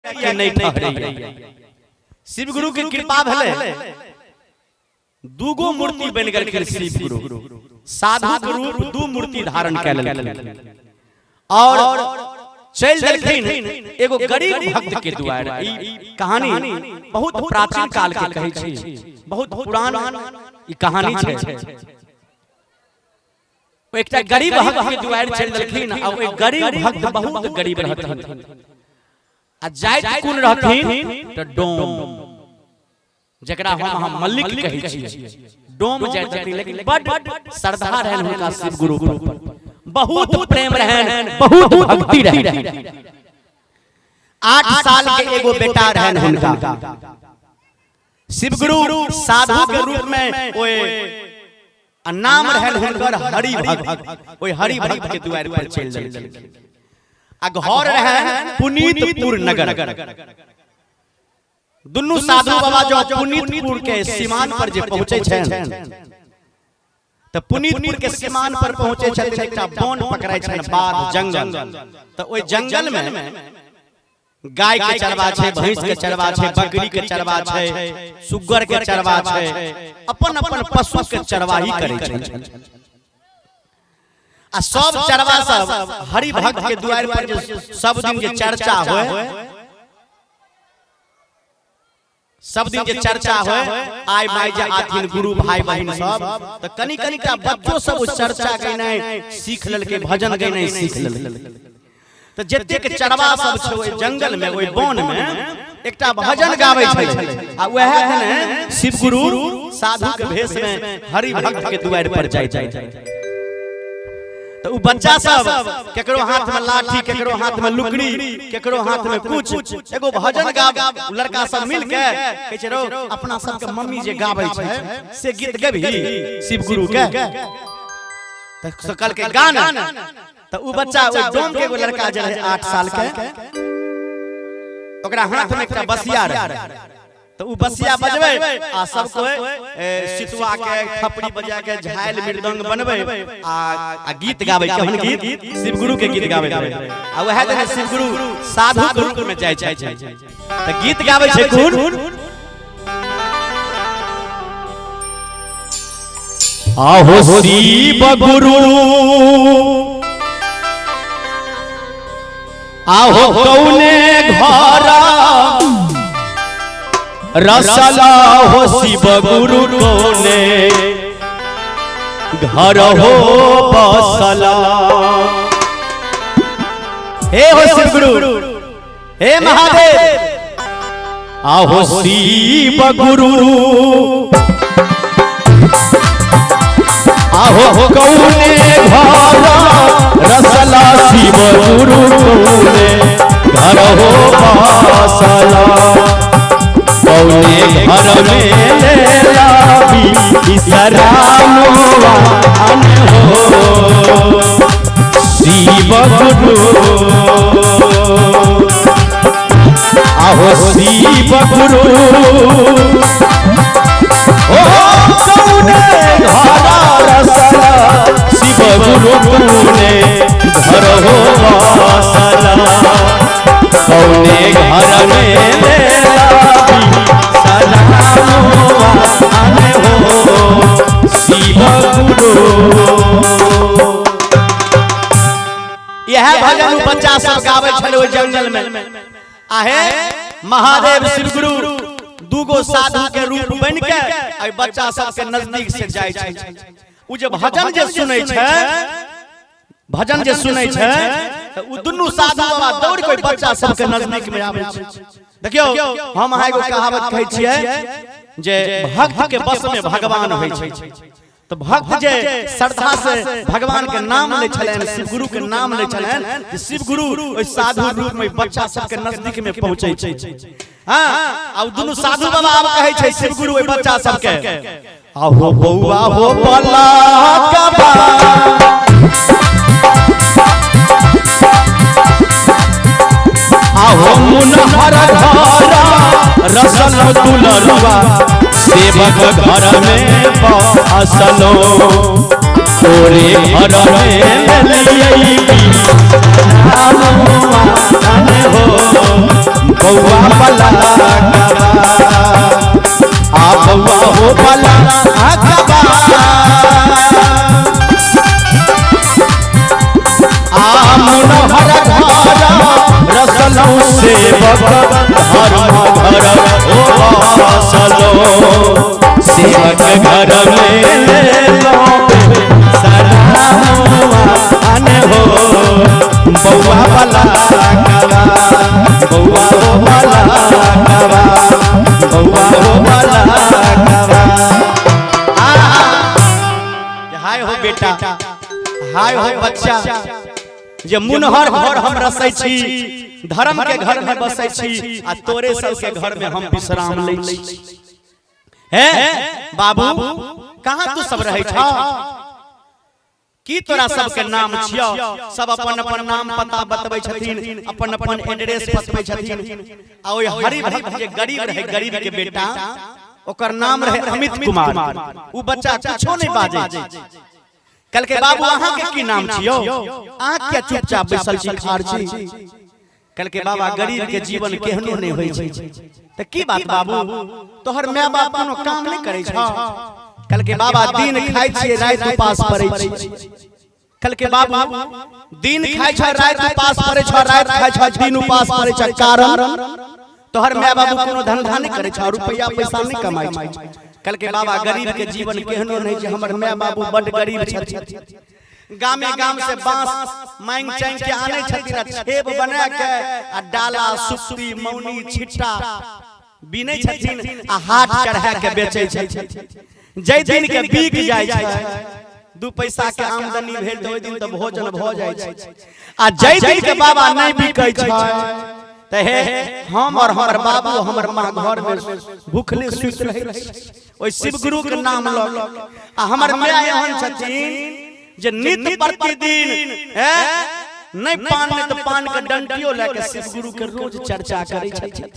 नहीं ठहरे। शिव गुरु की कृपा भले दूगो मूर्ति बन गए शिव गुरु, साधु के रूप दू मूर्ति धारण कर लेलखिन और चल देलखिन एगो गरीब भक्त के द्वार। ई कहानी बहुत प्राचीन काल के कहै छी, बहुत पुरान ई कहानी छै। एकटा गरीब भक्त के द्वार चल देलखिन और ओइ गरीब भक्त बहुत गरीब रहथिन आ जाइत कोन रहथिन त डोम, जकरा हम मल्लिक कहै छी, डोम जाइत रहथिन। लेकिन बड़ श्रद्धा रहन हुनका शिव गुरु पर, बहुत प्रेम रहन, बहुत भक्ति रहन। 8 साल के एगो बेटा रहन हुनका। शिव गुरु साधु के रूप में ओए नाम रहन हुनकर हरि भक्त। ओए हरि भक्त के द्वार पर चल देलखिन आ घर रहन पुनीतपुर नगर। दुनू साधु बाबा जो पुनीतपुर के सीमान पर जे पहुंचे छन त पुनीतपुर के सीमान पर पहुंचे छथिन, एकटा वन पकड़ै छन, बाध जंगल। त ओइ जंगल में गाय के चरवा छै, भैंस के चरवा छै, बकरी के चरवा छै, सुग्गर के चरवा छै, अपन अपन पशु के चरवाही करै छन। आ सब चरवा सब हरि भक्त के द्वार पर जे सब दिन के चर्चा होय, सब दिन के चर्चा होय, आय माय जे आथिन गुरु भाई बहन सब, त कनी कनी का बच्चों सब उस चर्चा गइनै सीख लेलकै, भजन गइनै सीख लेलकै। त जते के चरवा सब छै ओइ जंगल में, ओइ वन में एकटा भजन गाबै छै आ वएह ने शिव गुरु साधु के भेष में हरि भक्त के द्वार पर जाय छै। तो उ बच्चा सब केकरो हाथ में लाठी, केकरो हाथ में लुकड़ी, केकरो हाथ में कुछ, एगो भजन गाब लड़का सब मिल के कहै छै रो अपना सब के मम्मी जे गाबै छै से गीत गबही शिव गुरु के। त सकल के गाना त उ बच्चा ओ डोम के एगो लड़का जे रहे 8 साल के, ओकरा हाथ में एकटा बसिया रहे। तो उ बसिया बजबै आ सब कोई सितुआ के थपड़ी बजा के झाइल मृदंग बनबै आ गीत गाबै। केहन गीत? शिव गुरु के गीत गाबै आ वएह दिन शिव गुरु साधु के रूप में जाय छै। त गीत गाबै छै कोन? आहो शिव गुरु आहो कौने घरा रसला हो शिव गुरु कोने घर हो बसला। हे हो शिव गुरु, हे महादेव, आहो शिव गुरु आहो कौने घरा रसला शिव गुरु कोने घर हो बसला। कौने घर में लेला बिसरानुआ हो शिव गुरु आहो शिव गुरु ओ कौने घरा रसला शिव गुरु कोने घर हो बसला। कौने घर में लेला यह भजन बच्चा सब गाबै छलै ओइ जंगल में। आहे महादेव शिव गुरु दूगो साधु के रूप बन के आ बच्चा सब के नजदीक से जाय छै। उ जे भजन जे सुनै छै, भजन जे सुनै छै त उ दुनू साधु बाबा दौड़ के बच्चा सब के नजदीक में आबै छै। देखियो हम अहाँ एगो कहावत कहै छियै जे भक्त के बस में भगवान होइ छै। तो भक्त जे श्रद्धा से भगवान के नाम ले छलेन, शिव गुरु के नाम ले छलेन, कि शिव गुरु ओइ साधु रूप में बच्चा सब के नजदीक में पहुंचै छै। हां आ दुनू साधु बाबा आब कहै छै शिव गुरु ओइ बच्चा सब के आहो बौआ हो बला कबा आहो मुनहर घरा रसल दुलरुआ सेवक घर में बसलो। तोरे घर में लियई हो वाला आ बउआ हो वाला आ मनोहर घर रसलौ सेवक धर्म घर ओ असलो सेवक घर में ले लो सराहन हो बउआ वाला बउआ हो वाला बउआ हो वाला हाय हो बेटा हाय हो बच्चा जे मुनहर घर हम रसै छी धर्म के घर में बसै छी आ तोरे सब के घर में हम विश्राम लै छी। हे बाबू कहां तू सब रहै छ की तोरा सब के नाम छियो सब अपन अपन नाम पता बतबै छथिन अपन अपन एड्रेस बतबै छथिन आ ओइ हरि भक्त जे गरीब रहे गरीब के बेटा ओकर नाम रहे अमित कुमार उ बच्चा कुछो नहीं बाजे कल के बाबू अहाँ के की नाम छियो अहाँ क्या चुपचाप बैसल छी खार छी कल के बाबा गरीब के जीवन केहनो नहीं होय छै त की बात बाबू तोहर माय बाप कोनो काम नहीं करे छ कल के बाबा दिन खाय छी रात उपास पड़ै छी कल के बाबू दिन खाय छ रात उपास पड़ै छ रात खाय छ दिन उपास पड़ै छ कारण तोहर माय बाबू कोनो धंधा नहीं करे छ रुपया पैसा नहीं कमाई छ कल के बाबा गरीब के जीवन केहनो नहीं छै हमर माय बाबू बड़ गरीब छथिन गामे गाम से बांस मांग चांग के आने छथिन छेब बना के आ डाला सुप्ती मौनी छिट्टा बिनै छथिन आ हाथ चढ़ा के बेचै छथिन जय दिन के बिक जाय छै दू पैसा के आमदनी भेल त ओइ दिन त भोजन भ जाय छै आ जय दिन के बाबा नहीं बिकै छै त हे हम और हमर बाबू हमर मां घर में भूखले सुत रहै ओइ शिव गुरु के नाम ल आ हमर माय एहन छथिन जे नित्य प्रतिदिन नहीं पान नहीं तो पान के डंटियो लेके शिव गुरु के रोज चर्चा करे छथिन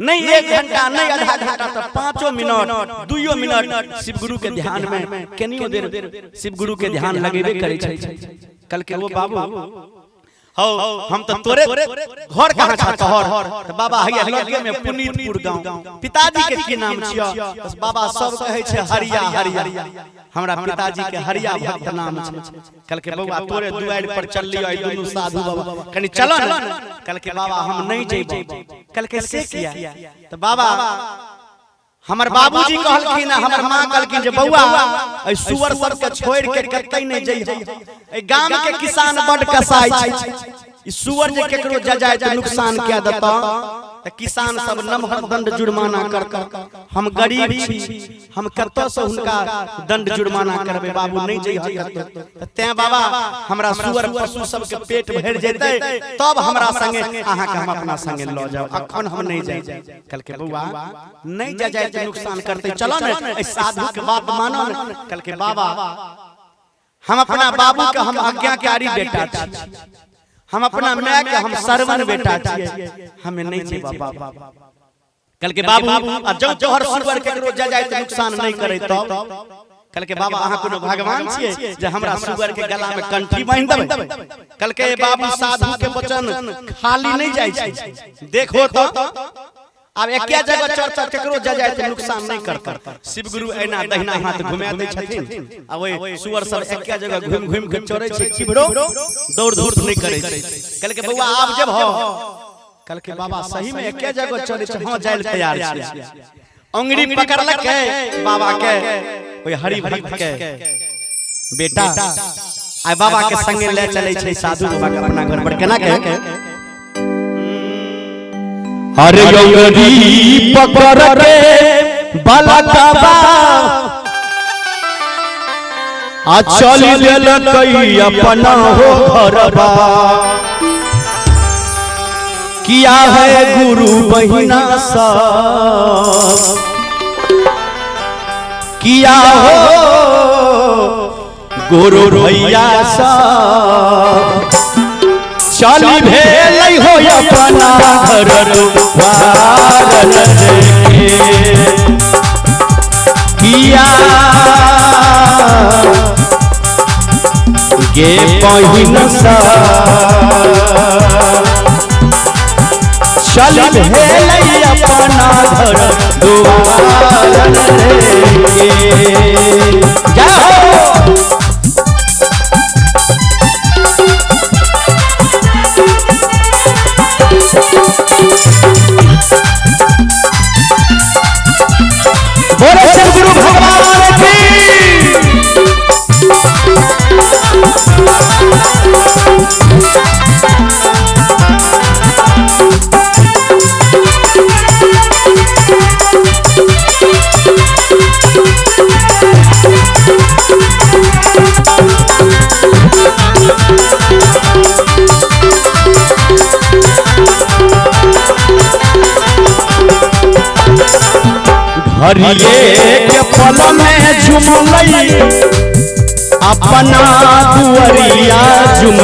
नहीं 1 घंटा नहीं आधा घंटा तो 5 मिनट 2 मिनट शिव गुरु के ध्यान में केनियो देर शिव गुरु के ध्यान लगेबे करे छै कल के वो बाबू हो हम तो तोरे घर कहां छ तोहर त बाबा हैया लगे में पुनीतपुर गांव पिताजी के की नाम छियो बस बाबा सब कहै छै हरिया हरिया हमरा पिताजी के हरिया भक्त नाम छै कल के बाबा तोरे दुआर पर चललियो आई दुनु साधु बाबा कनी चलो न कल के बाबा हम नहीं जेबो कल के से किया त बाबा हमर बाबूजी कहलखिन हमर मां कहलखिन जे बौआ ए सुअर सब के छोड़ के कतै नहीं जइहो ए गाम के किसान बड़ कसाई छै ई सुअर जे केकरो जजाय त नुकसान के देता त किसान सब नमहर दंड जुर्माना करता हम गरीब छी हम कत्तो से हुनका दंड जुर्माना करबे बाबू नहीं जइहो कत्तो त ते बाबा हमरा सुअर पशु सब के पेट भर जेतै तब हमरा संगे अहाँ के हम अपना संगे ल जाओ अखन हम नहीं जाय कल के बौआ नहीं जजाय त नुकसान करते चलो न ए साधु के बात मानो न कल के बाबा हम अपना बाबू के हम आज्ञाकारी बेटा छी हम अपना माय के हम सरवन बेटा छी हमें नहीं जेबा बाबा कल के बाबू आ जब जोहर सुअर केकरो जजाय त नुकसान नहीं करे तब कल के बाबा अहाँ कोनो भगवान छियै जे हमरा सुअर के गला में कंठी बांध देबै कल के बाबू साधु के वचन खाली नहीं जाय छै देखो तो अब एके जगह चर्चा केकरो जजाय त नुकसान नहीं करता शिव गुरु एना दहिना हाथ घुमा दै छथिन आ ओए सुअर सब एके जगह घुम घुम के चोरै छै चिबड़ो दौड़ धूप नहीं करे छै कल के बौआ आब जब हो कल के बाबा सही में एके जगह चोरै छै हां जाय ल तैयार छै अंगुरी पकड़लक है बाबा के ओए हरि भक्त के बेटा आइ बाबा के संगे ले चलै छै साधु बाबा के अपना घर पर केना के अरे अंगुरी पकड़ के बलकबा आ चल देलकै अपना हो घरबा किया है गुरु बहिना सब किया हो गुरु भैया सब चल भेलै हो अपना घर द्वार लेके किया गे बहिन सब चल भेलै अपना घर दुआर रे जाओ बोले श्री गुरु भगवान की हरिये के पल में झुमलई अपना दुअरिया झुम